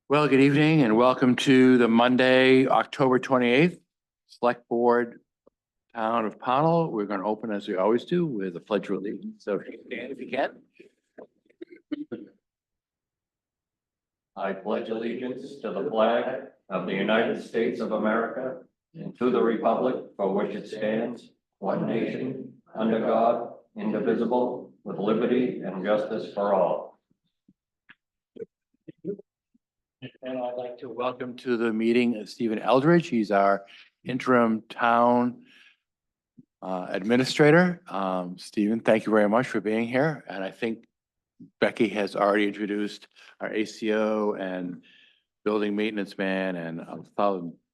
Well, good evening and welcome to the Monday, October 28th, Select Board, Town of Pownell. We're going to open as we always do with a pledge of allegiance. So stand if you can. I pledge allegiance to the flag of the United States of America and to the republic for which it stands, one nation, under God, indivisible, with liberty and justice for all. And I'd like to welcome to the meeting Stephen Eldridge. He's our interim town administrator. Stephen, thank you very much for being here. And I think Becky has already introduced our ACO and building maintenance man and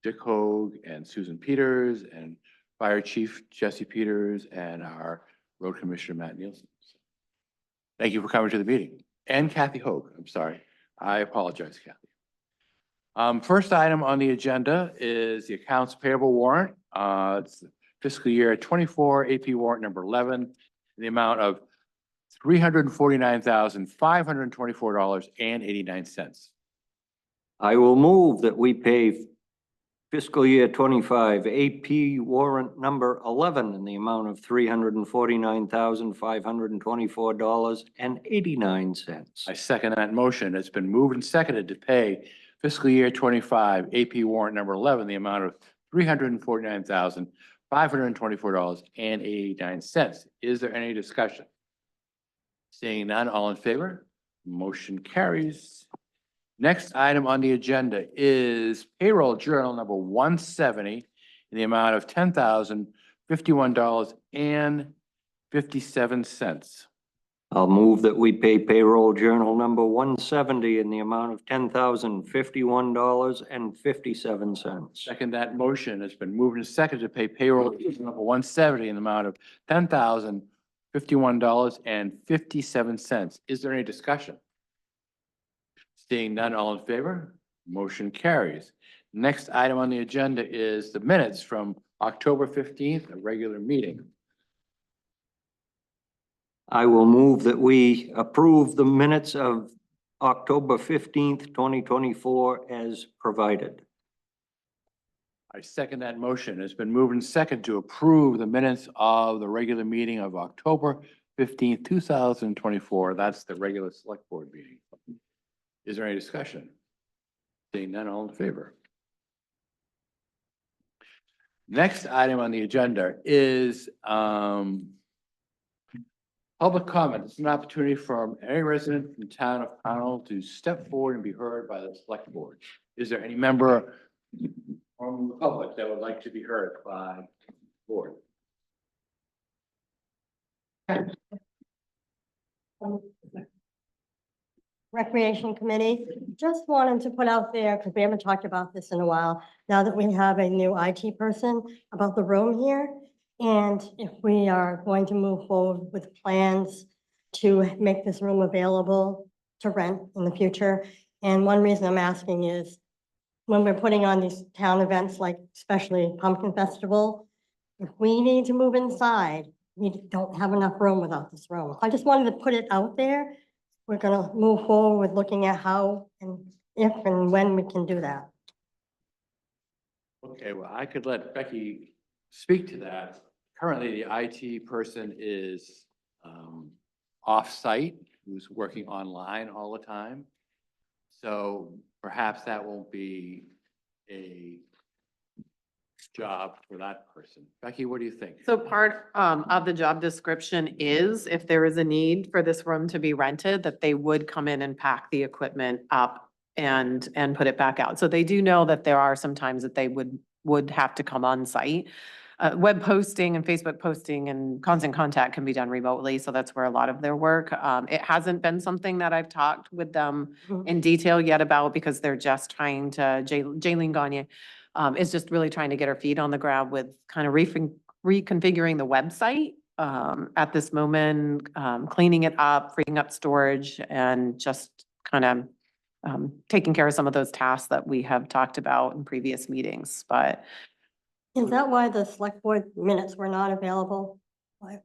Dick Hogue and Susan Peters and Fire Chief Jesse Peters and our Road Commissioner Matt Nielsen. Thank you for coming to the meeting. And Kathy Hogue, I'm sorry. I apologize, Kathy. First item on the agenda is the accounts payable warrant. It's fiscal year 24 AP warrant number 11, in the amount of $349,524.89. I will move that we pay fiscal year 25 AP warrant number 11 in the amount of $349,524.89. I second that motion. It's been moved and seconded to pay fiscal year 25 AP warrant number 11, the amount of $349,524.89. Is there any discussion? Seeing none, all in favor? Motion carries. Next item on the agenda is payroll journal number 170 in the amount of $10,051.57. I'll move that we pay payroll journal number 170 in the amount of $10,051.57. Second that motion. It's been moved and seconded to pay payroll number 170 in the amount of $10,051.57. Is there any discussion? Seeing none, all in favor? Motion carries. Next item on the agenda is the minutes from October 15th, a regular meeting. I will move that we approve the minutes of October 15th, 2024 as provided. I second that motion. It's been moved and seconded to approve the minutes of the regular meeting of October 15th, 2024. That's the regular select board meeting. Is there any discussion? Seeing none, all in favor? Next item on the agenda is public comment. It's an opportunity for any resident from the town of Pownell to step forward and be heard by the select board. Is there any member from the public that would like to be heard by the board? Recreation Committee, just wanted to put out there, because we haven't talked about this in a while, now that we have a new IT person, about the room here. And if we are going to move forward with plans to make this room available to rent in the future. And one reason I'm asking is when we're putting on these town events, like especially Pumpkin Festival, if we need to move inside, we don't have enough room without this room. I just wanted to put it out there. We're gonna move forward with looking at how and if and when we can do that. Okay, well, I could let Becky speak to that. Currently, the IT person is off-site, who's working online all the time. So perhaps that won't be a job for that person. Becky, what do you think? So part of the job description is if there is a need for this room to be rented, that they would come in and pack the equipment up and put it back out. So they do know that there are some times that they would have to come on site. Web posting and Facebook posting and constant contact can be done remotely. So that's where a lot of their work. It hasn't been something that I've talked with them in detail yet about, because they're just trying to, Jaylene Gagne is just really trying to get her feet on the ground with kind of reconfiguring the website at this moment, cleaning it up, freeing up storage, and just kind of taking care of some of those tasks that we have talked about in previous meetings. But Is that why the select board minutes were not available? Why-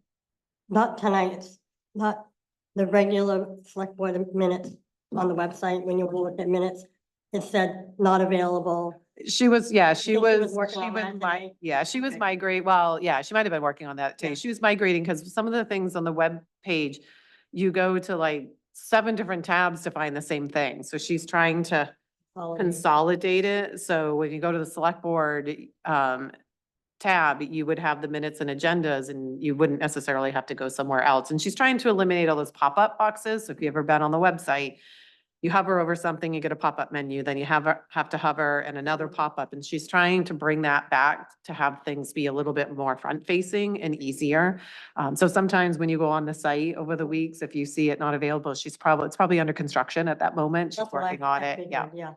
Not tonight's, not the regular select board minutes on the website when you look at minutes. it said not available. She was, yeah, she think she was was, working she on was that my, today? yeah, she was Okay. migrate, well, yeah, she might have been working on that Yeah. too. She was migrating because some of the things on the web page, you go to like 7 different tabs to find the same thing. So she's trying to consolidate it. So when you go to the select board, tab, you would have the minutes and agendas and you wouldn't necessarily have to go somewhere else. And she's trying to eliminate all those pop-up boxes. So if you've ever been on the website, you hover over something, you get a pop-up menu, then you have to hover and another pop-up. And she's trying to bring that back to have things be a little bit more front-facing and easier. So sometimes when you go on the site over the weeks, if you see it not available, it's probably under construction at that moment. She's That's what working on I it. Yeah, figured, yeah.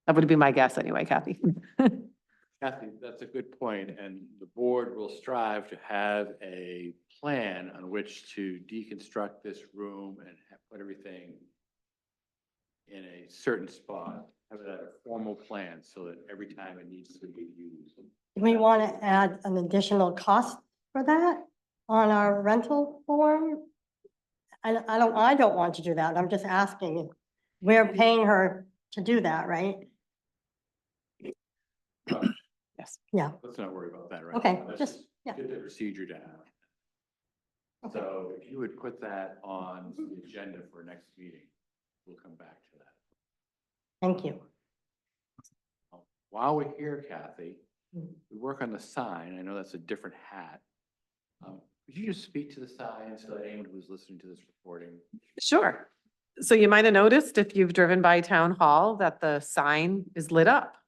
that would be my guess anyway, Kathy. Kathy, that's a good point, and the board will strive to have a plan on which to deconstruct this room and put everything in a certain spot, have it a formal plan so that every time it needs to be used. Do we want to add an additional cost for that on our rental form? I don't want to do that. I'm just asking. We're paying her to do that, right? Yes. Yeah, Let's not worry about that right Okay, now. Let's just- yeah. Get the procedure down. Okay. So if you would put that on the agenda for next meeting, we'll come back to that. thank you. While we're here, Kathy, Mhm. we work on the sign. I know that's a different hat. Could you just speak to the sign so that anyone who's listening to this recording? Sure. So you might have noticed if you've driven by Town Hall that the sign is lit up.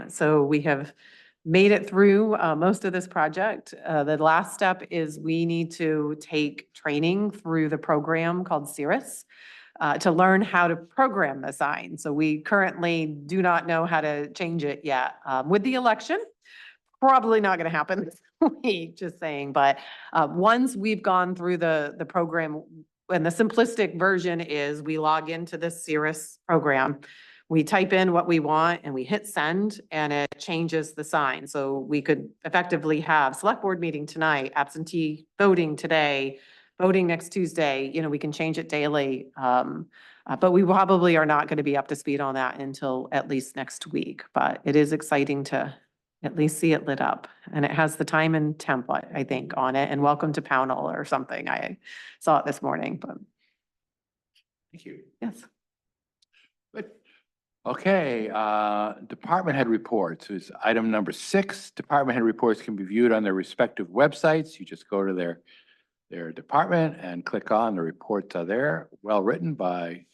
So we have made it through most of this project. The last step is we need to take training through the program called Cirrus to learn how to program the sign. So we currently do not know how to change it yet. With the election, probably not going to happen this week, just saying. But once we've gone through the program, and the simplistic version is we log into this Cirrus program, we type in what we want and we hit send and it changes the sign. So we could effectively have select board meeting tonight, absentee voting today, voting next Tuesday, we can change it daily. But we probably are not going to be up to speed on that until at least next week. But it is exciting to at least see it lit up. And it has the time and temp, I think, on it, and welcome to Pownell or something. I saw it this morning, but Thank you. yes. Good. Okay, department head reports is item number 6. Department head reports can be viewed on their respective websites. You just go to their department and click on the reports are there, well written by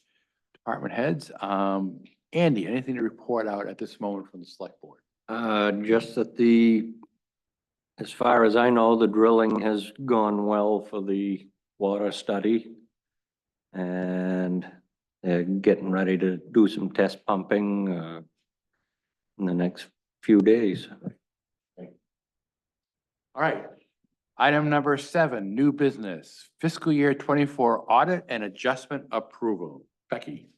department heads. Andy, anything to report out at this moment from the select board? Just that as far as I know, the drilling has gone well for the water study. And they're getting ready to do some test pumping, in the next few days. All right. Item number 7, new business, fiscal year 24 audit and adjustment approval. Becky.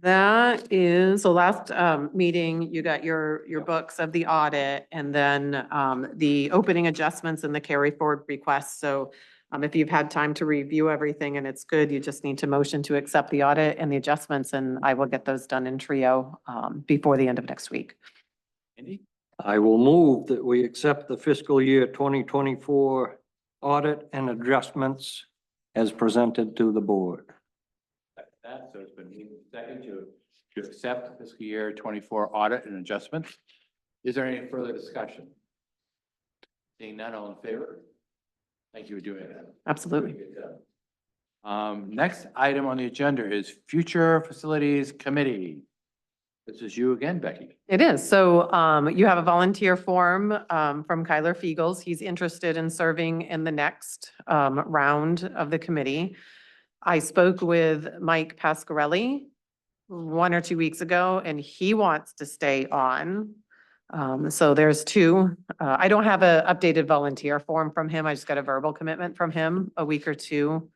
That is, so last meeting, you got your books of the audit and then the opening adjustments and the carry forward requests. So if you've had time to review everything and it's good, you just need to motion to accept the audit and the adjustments, and I will get those done in trio before the end of next week. Andy? I will move that we accept the fiscal year 2024 audit and adjustments as presented to the board. That, so it's been moved second to accept fiscal year 24 audit and adjustments. Is there any further discussion? Seeing none, all in favor? Thank you for doing that. Absolutely. Good job. Next item on the agenda is Future Facilities Committee. This is you again, Becky. It is. So you have a volunteer form from Kyler Fiegels. He's interested in serving in the next round of the committee. I spoke with Mike Pasquarelli 1 or 2 weeks ago, and he wants to stay on. So there's 2. I don't have an updated volunteer form from him. I just got a verbal commitment from him a week or 2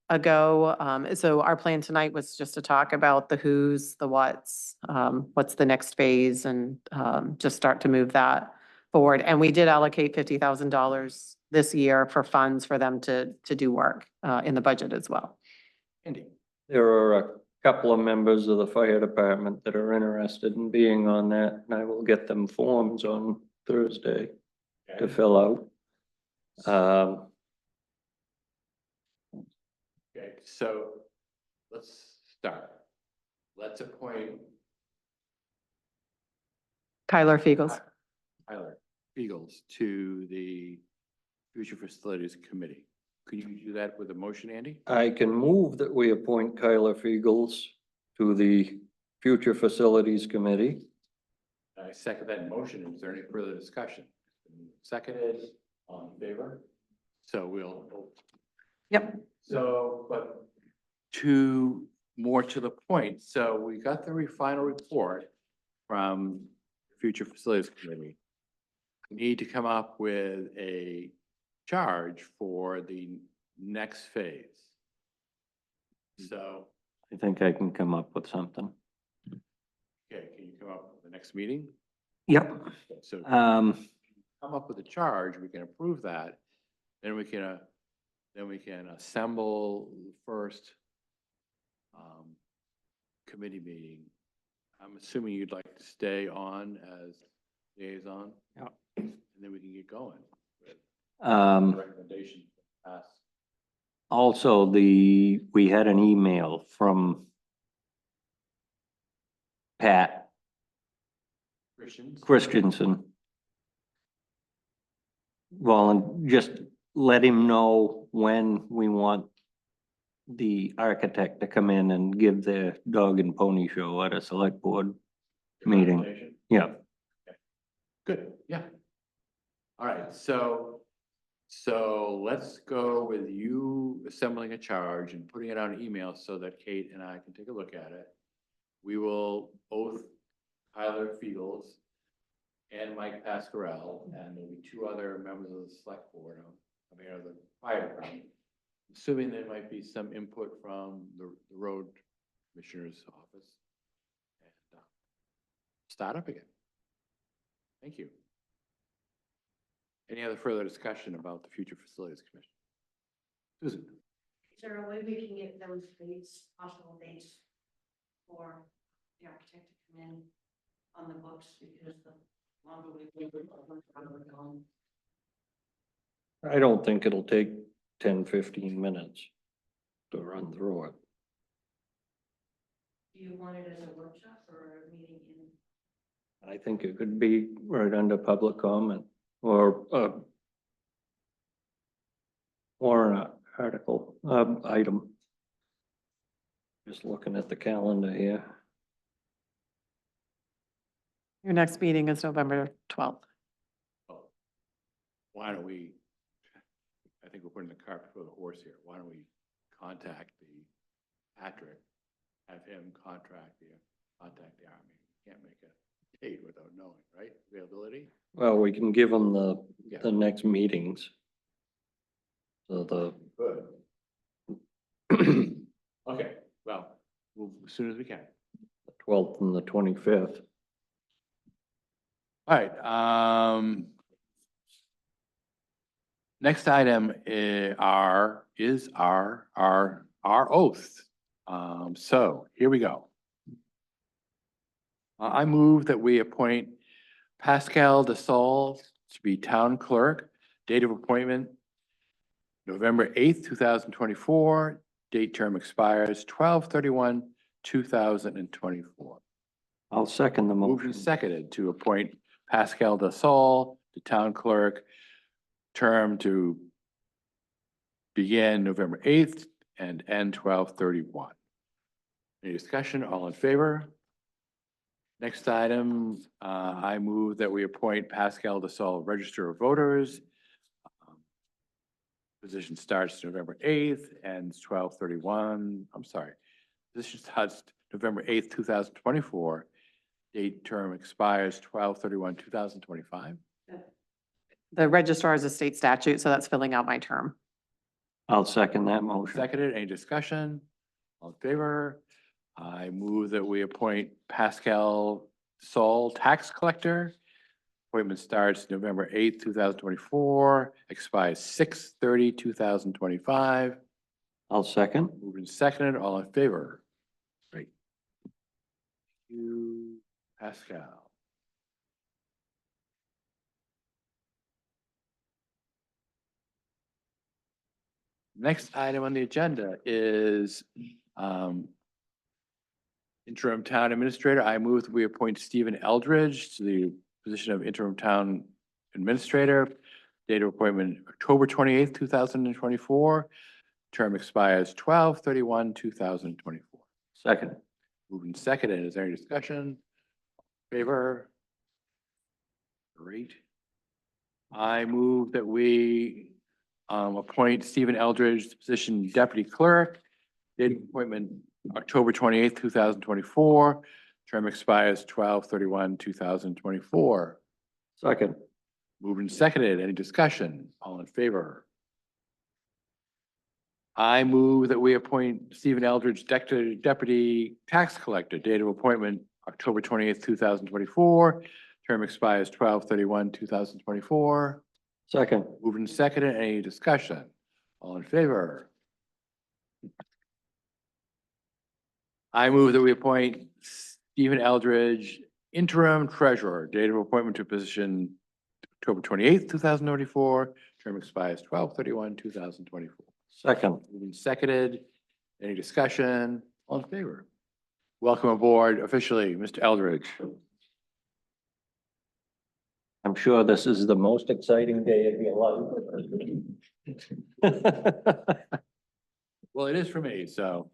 ago. So our plan tonight was just to talk about the who's, the what's the next phase, and just start to move that forward. And we did allocate $50,000 this year for funds for them to do work in the budget as well. Andy. There are a couple of members of the fire department that are interested in being on that, and I will get them forms on Thursday to fill out. Okay, so let's start. Let's appoint Kyler Fiegels. Tyler Beagles to the Future Facilities Committee. Could you do that with a motion, Andy? I can move that we appoint Kyler Fiegels to the Future Facilities Committee. I second that motion. Is there any further discussion? Seconded, all in favor? So we'll. Yep. So, but more to the point, so we got the final report from Future Facilities Committee. We need to come up with a charge for the next phase. So, I think I can come up with something. okay, can you come up with the next meeting? Yep. So Um, come up with a charge, we can approve that, then we can assemble the first committee meeting. I'm assuming you'd like to stay on as liaison? Yeah. And then we can get going with um, recommendation. Pass. also, we had an email from Pat Christians? Christensen. Well, and just let him know when we want the architect to come in and give the dog and pony show at a select board meeting. Recommendation? Yeah, Good, yeah. All right, so let's go with you assembling a charge and putting it on an email so that Kate and I can take a look at it. We will oath Tyler Fiegels and Mike Pascarell, and maybe two other members of the select board, of the fire department. Assuming there might be some input from the road commissioner's office. And start up again. Thank you. Any other further discussion about the Future Facilities Commission? Susan? Is there a way we can get those dates, possible dates for the architect to come in on the books, because the longer we wait, the longer we're going. I don't think it'll take 10-15 minutes to run through it. Do you want it as a workshop or a meeting in? I think it could be right under public comment or an article, item. Just looking at the calendar here. Your next meeting is November 12th. Oh, why don't we, I think we're putting the cart before the horse here. Why don't we contact Patrick, have him contact the Army? Can't make a date without knowing, right? Availability? Well, we can give them Yeah. the next meetings. So Good. Okay, well, as soon as we can. the 12th and the 25th. All right, next item is our oath. So here we go. I move that we appoint Pascal DeSalle to be town clerk. Date of appointment, November 8th, 2024. Date term expires 12/31/2024. I'll second the Moved and motion. seconded to appoint Pascal DeSalle to town clerk. Term to begin November 8th and end 12/31. Any discussion? All in favor? Next item, I move that we appoint Pascal DeSalle Register of Voters. Position starts November 8th, ends 12/31. I'm sorry. Position starts November 8th, 2024. Date term expires 12/31/2025. The registrar is a state statute, so that's filling out my term. I'll second that motion. Seconded, any discussion? All in favor? I move that we appoint Pascal Saul Tax Collector. Appointment starts November 8th, 2024, expires 6/30/2025. I'll second. Moved and seconded, all in favor? You, Pascal. Next item on the agenda is interim town administrator. I move that we appoint Stephen Eldridge to the position of interim town administrator. Date of appointment October 28th, 2024. Term expires 12/31/2024. Second. Moved and seconded. Is there any discussion? Favor? Great. I move that we appoint Stephen Eldridge to the position deputy clerk. Date of appointment October 28th, 2024. Term expires 12/31/2024. Second. Moved and seconded. Any discussion? All in favor? I move that we appoint Stephen Eldridge deputy tax collector. Date of appointment October 28th, 2024. Term expires 12/31/2024. Second. Moved and seconded. Any discussion? All in favor? I move that we appoint Stephen Eldridge interim treasurer. Date of appointment to position October 28th, 2024. Term expires 12/31/2024. Second. Moved and seconded. Any discussion? All in favor? Welcome aboard officially, Mr. Eldridge. I'm sure this is the most exciting day of your life. Well, it is for me, so.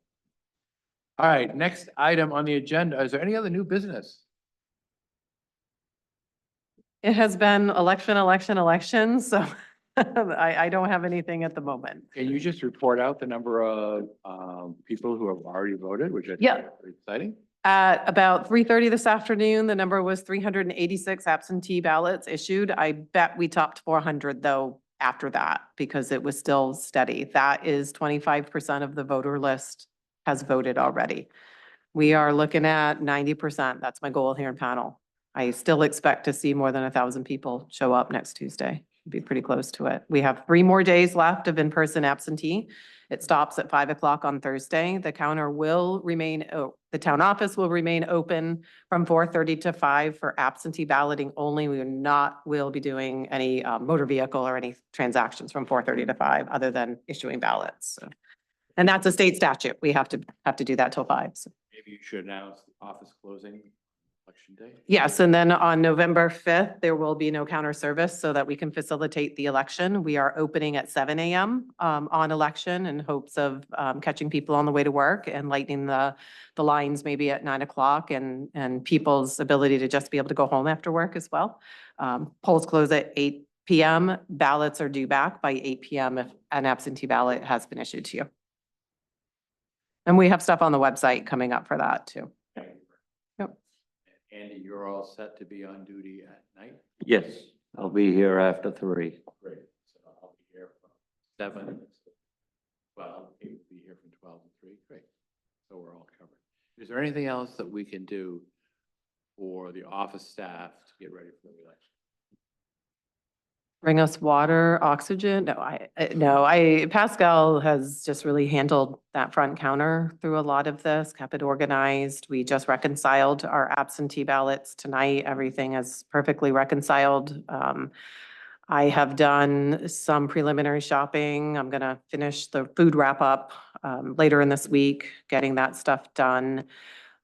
All right, next item on the agenda. Is there any other new business? It has been election, so I don't have anything at the moment. Can you just report out the number of people who have already voted, which I think Yeah. is very exciting? At about 3:30 this afternoon, the number was 386 absentee ballots issued. I bet we topped 400 though after that because it was still steady. That is 25% of the voter list has voted already. We are looking at 90%. That's my goal here in panel. I still expect to see more than 1,000 people show up next Tuesday. Be pretty close to it. We have 3 more days left of in-person absentee. It stops at 5 o'clock on Thursday. The counter will remain, the town office will remain open from 4:30 to 5 for absentee balloting only. We will be doing any motor vehicle or any transactions from 4:30 to 5 other than issuing ballots. So, and that's a state statute. We have to do that till 5. So. Maybe you should announce the office closing election day. Yes, and then on November 5th, there will be no counter service so that we can facilitate the election. We are opening at 7 a.m. On election in hopes of catching people on the way to work and lightening the lines maybe at 9 o'clock and people's ability to just be able to go home after work as well. Polls close at 8 p.m. Ballots are due back by 8 p.m. if an absentee ballot has been issued to you. And we have stuff on the website coming up for that too. Yep. Andy, you're all set to be on duty at night? Yes, I'll be here after 3. Great. So I'll be here from 7. Well, he will be here from 12 to 3. Great. So we're all covered. Is there anything else that we can do for the office staff to get ready for the election? Bring us water, oxygen? No, Pascal has just really handled that front counter through a lot of this, kept it organized. We just reconciled our absentee ballots tonight. Everything is perfectly reconciled. I have done some preliminary shopping. I'm gonna finish the food wrap up later in this week, getting that stuff done.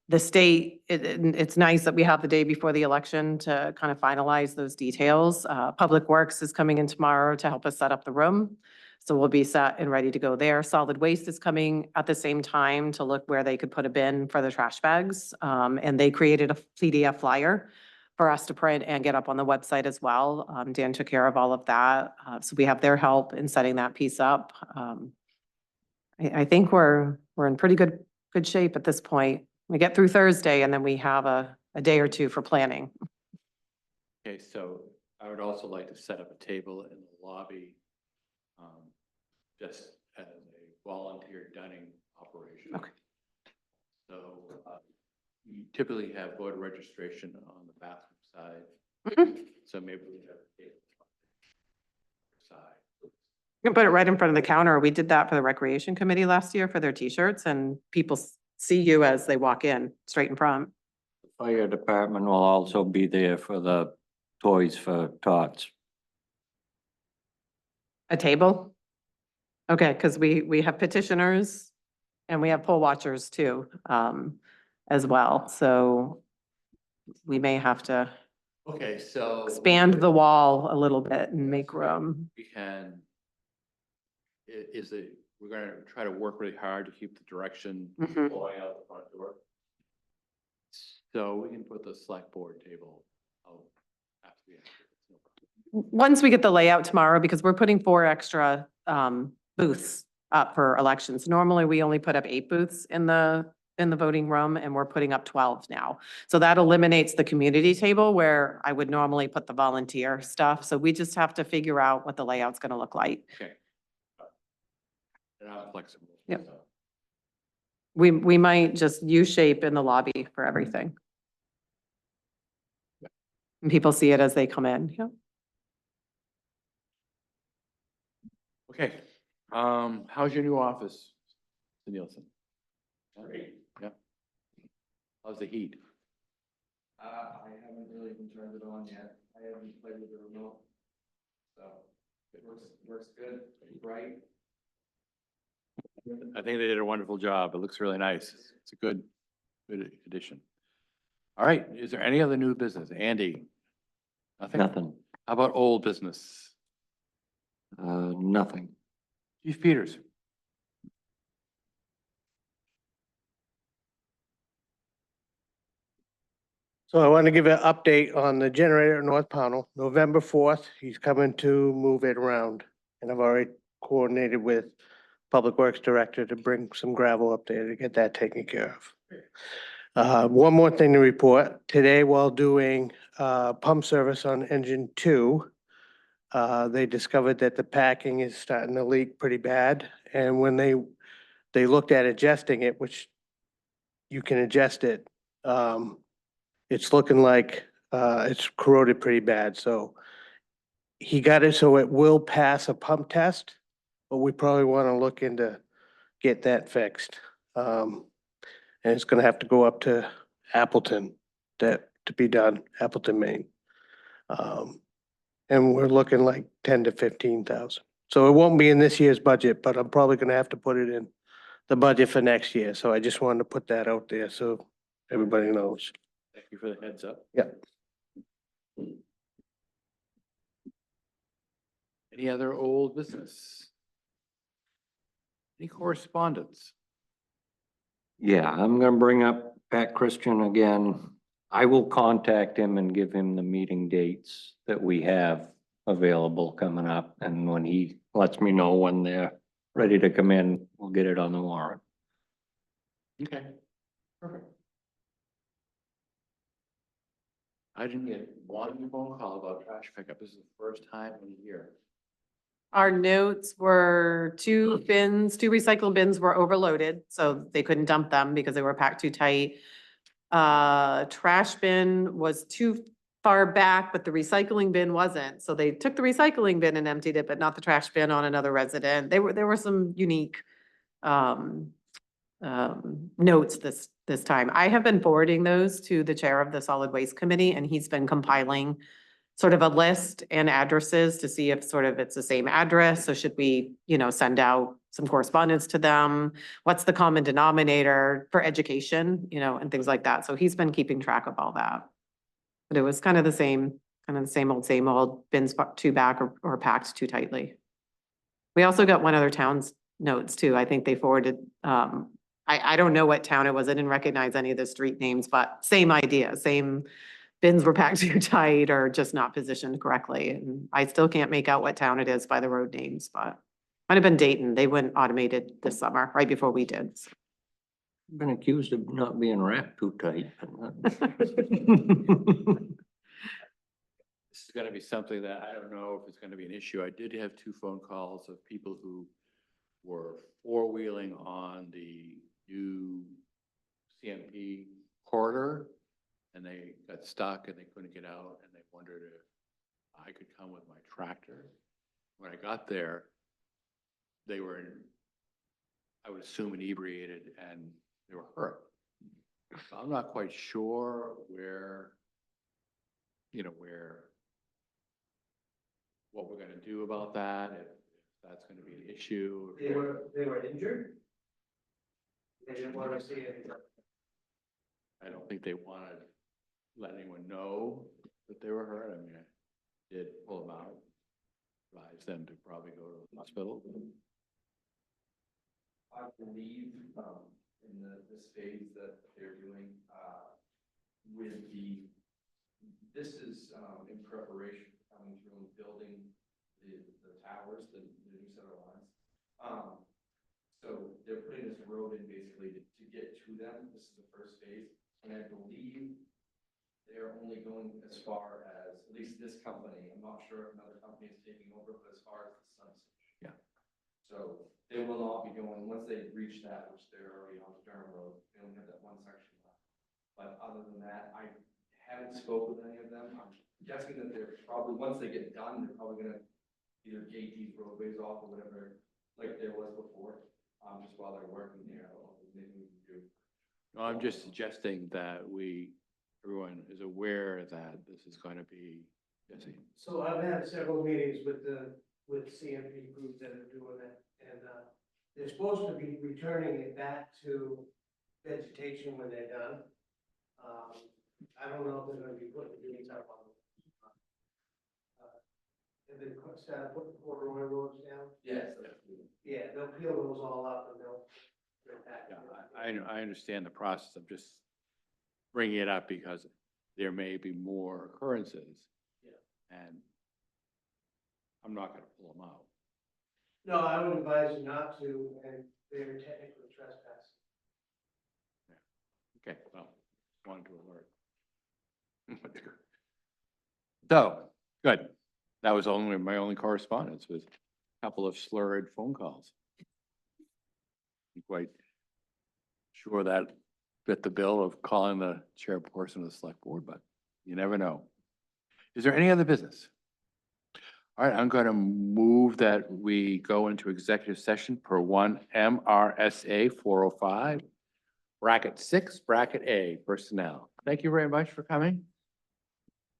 The state, it's nice that we have the day before the election to kind of finalize those details. Public Works is coming in tomorrow to help us set up the room. So we'll be set and ready to go there. Solid Waste is coming at the same time to look where they could put a bin for the trash bags. And they created a PDF flyer for us to print and get up on the website as well. Dan took care of all of that. So we have their help in setting that piece up. I think we're in pretty good shape at this point. We get through Thursday and then we have a day or two for planning. Okay, so I would also like to set up a table in the lobby, just as a volunteer dining operation. Okay. So you typically have voter registration on the bathroom side. Mhm. So maybe we have a table side. You can put it right in front of the counter. We did that for the Recreation Committee last year for their t-shirts and people see you as they walk in, straight in front. fire department will also be there for the Toys for Tots. A table? Okay, because we have petitioners and we have poll watchers too, as well. So we may have to Okay, so. expand the wall a little bit and make room. We can. Is it, we're gonna try to work really hard to keep the direction Mhm. going out the front door. So we can put the select board table out after we. Once we get the layout tomorrow, because we're putting 4 extra booths up for elections. Normally, we only put up 8 booths in the voting room, and we're putting up 12 now. So that eliminates the community table where I would normally put the volunteer stuff. So we just have to figure out what the layout's gonna look like. Okay. And I'm flexible. Yep. so. We might just U-shape in the lobby for everything. And people see it as they come in. Yep. Okay, how's your new office, Mr. Nielsen? Great. Yep. How's the heat? I haven't really even turned it on yet. I haven't played with the remote. So it works good, bright. I think they did a wonderful job. It looks really nice. It's a good addition. All right, is there any other new business? Andy? Nothing? Nothing, How about old business? nothing. Chief Peters? So I want to give an update on the generator at North Pownell. November 4th, he's coming to move it around. And I've already coordinated with Public Works Director to bring some gravel up there to get that taken care of. One more thing to report. Today, while doing pump service on engine 2, they discovered that the packing is starting to leak pretty bad. And when they looked at adjusting it, which you can adjust it, it's looking like it's corroded pretty bad, so he got it so it will pass a pump test, but we probably want to look into get that fixed. And it's gonna have to go up to Appleton to be done, Appleton, Maine. And we're looking like 10 to 15,000. So it won't be in this year's budget, but I'm probably gonna have to put it in the budget for next year. So I just wanted to put that out there so everybody knows. Thank you for the heads up. Yeah. Any other old business? Any correspondence? Yeah, I'm gonna bring up Pat Christian again. I will contact him and give him the meeting dates that we have available coming up. And when he lets me know when they're ready to come in, we'll get it on the warrant. Okay, perfect. I didn't get one phone call about trash pickup. This is the first time in a year. Our notes were 2 bins, 2 recycle bins were overloaded, so they couldn't dump them because they were packed too tight. Trash bin was too far back, but the recycling bin wasn't. So they took the recycling bin and emptied it, but not the trash bin on another resident. There were some unique notes this time. I have been forwarding those to the chair of the solid waste committee, and he's been compiling sort of a list and addresses to see if sort of it's the same address. So should we, send out some correspondence to them? What's the common denominator for education, and things like that. So he's been keeping track of all that. But it was kind of the same old bins too back or packed too tightly. We also got one other town's notes too. I think they forwarded, I don't know what town it was. I didn't recognize any of the street names, but same idea, same bins were packed too tight or just not positioned correctly. And I still can't make out what town it is by the road names, but might have been Dayton. They went automated this summer, right before we did. Been accused of not being wrapped too tight. This is gonna be something that I don't know if it's gonna be an issue. I did have 2 phone calls of people who were 4-wheeling on the new CMP corridor, and they got stuck and they couldn't get out, and they wondered if I could come with my tractor. When I got there, they were, I would assume, inebriated, and they were hurt. I'm not quite sure where, what we're gonna do about that, if that's gonna be an issue. They were injured? They didn't want to see it. I don't think they wanted to let anyone know that they were hurt. I mean, I did pull them out, advise them to probably go to the hospital. I believe, in this phase that they're doing, with this is, in preparation, for coming through and building the towers, the new set of lines. So they're putting this road in basically to get to them. This is the first phase. And I believe they're only going as far as, at least this company, I'm not sure if another company is taking over, but as far as the substation. Yeah. So they will not be going, once they reach that, which they're already on the Durham Road, they only have that one section left. But other than that, I haven't spoken with any of them. I'm guessing that they're probably, once they get done, they're probably gonna either gate these roadways off or whatever, like there was before, just while they're working there. I don't know if there's anything we can do. No, I'm just suggesting that everyone is aware that this is going to be, Jesse. So I've had several meetings with CMP group that are doing it, and, they're supposed to be returning it back to vegetation when they're done. I don't know if they're gonna be putting these up on. Have they started putting corduroy roads down? Yes. Yeah, they'll peel those all up and they'll. Yeah, I understand the process. I'm just bringing it up because there may be more occurrences. Yeah. And I'm not gonna pull them out. No, I would advise you not to, and they're technically trespassing. Okay, well, wanted to alert. So, good. That was my only correspondence was a couple of slurred phone calls. I'm quite sure that fit the bill of calling the chairperson of the select board, but you never know. Is there any other business? All right, I'm going to move that we go into executive session per 1 MRSA 405, bracket 6, bracket A, personnel. Thank you very much for coming.